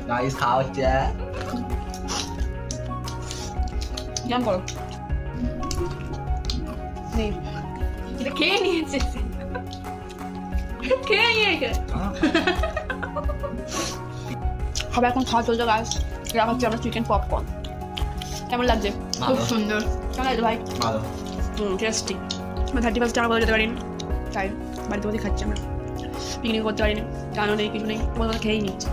Guys খাওয়া হচ্ছে জাম করো নেই এটা খেয়ে নিয়েছে খেয়ে নিয়েছে হবে এখন খাওয়া চলছে গাছ এটা হচ্ছে আমরা চিকেন পপকর্ন কেমন লাগছে খুব ভালো। সুন্দর কেমন লাগছে ভাই ভালো টেস্টি 31 আমরা কোথাও যেতে পারিনি তাই বাড়িতে বসে খাচ্ছি আমরা পিকনিক করতে পারিনি গানও নেই কিছু নেই তোমার খেয়েই নিচ্ছি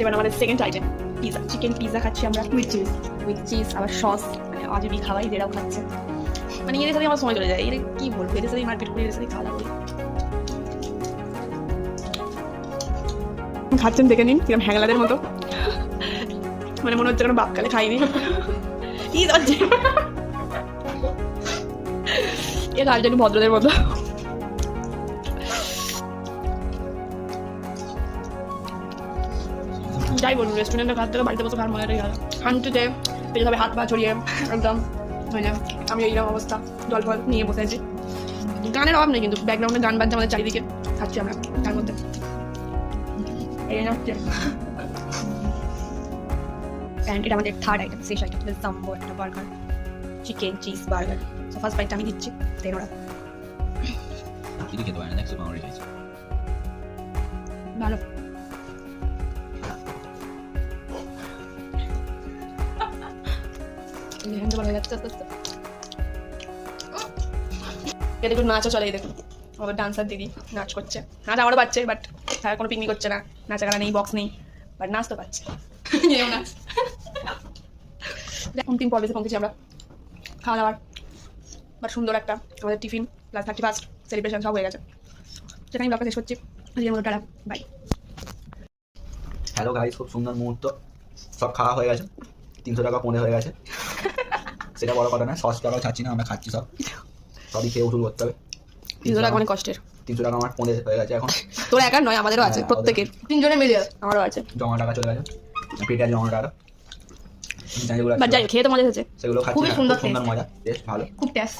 এবার আমাদের second item pizza chicken pizza খাচ্ছি আমরা উইথ চিজ আবার সস মানে আজবি খাওয়াই যেটাও খাচ্ছে মানে এদের সাথে আমার সময় চলে যায় এদের কি বলবো এদের সাথে মারপিট করে এদের সাথে খাওয়া দাওয়া করি খাচ্ছেন দেখে নিন কিরকম হ্যাংলাদের মতো মানে মনে হচ্ছে কোনো বাপকালে খাইনি কি যাচ্ছে এ খাচ্ছে একটু ভদ্রদের মতো যাই বলুন রেস্টুরেন্টে খাওয়ার থেকে বাড়িতে বসে খাওয়ার মজাটাই গেল শান্তিতে পেটে সবাই হাত পা ছড়িয়ে একদম মানে আমি এইরকম অবস্থা জল ফল নিয়ে বসে আছি গানের অভাব নেই কিন্তু ব্যাকগ্রাউন্ডে গান বাজছে আমাদের চারিদিকে খাচ্ছি আমরা তার মধ্যে এই হচ্ছে অ্যান্ড এটা আমাদের থার্ড আইটেম শেষ আইটেম জাম্বো একটা burger chicken cheese burger so first বাইটটা আমি দিচ্ছি দেন ওরা কিছু খেতে পারে না দেখছো আমার রেখেছি ভালো হ্যান্ড ভালো যাচ্ছে আস্তে আস্তে এ দেখুন নাচও চলে এই দেখুন আমাদের ডান্সার দিদি নাচ করছে নাচ আমারও পাচ্ছে বাট তারা কোনো পিকনিক করছে না নাচা গানা নেই বক্স নেই বাট নাচ তো পাচ্ছে এও নাচ অন্তিম পর্বে পৌঁছেছি আমরা খাওয়া দাওয়ার বাট সুন্দর একটা আমাদের টিফিন প্লাস 31 সেলিব্রেশন সব হয়ে গেছে সেখানে ব্লগটা শেষ করছি আজকের মতো টাটা বাই হ্যালো গাইস খুব সুন্দর মুহূর্ত সব খাওয়া হয়ে গেছে 300 টাকা পৌনে হয়ে গেছে সেটা বড় কথা না 100 টাকাও ছাড়ছি না আমরা খাচ্ছি সবই খেয়ে উসুল করতে হবে 300 টাকা অনেক কষ্টের 300 টাকা আমার পৌনে হয়ে গেছে এখন তোর একার নয় আমাদেরও আছে হ্যাঁ, প্রত্যেকের তিনজনে মিলিয়ে আমারও আছে জমা টাকা চলে গেছে পেটে জমা টাকা যেগুলো বাট যাই হোক, খেয়ে তো মজা হয়েছে সেগুলো খাচ্ছি খুবই না, সুন্দর খুব সুন্দর মজা বেশ ভালো খুব টেস্ট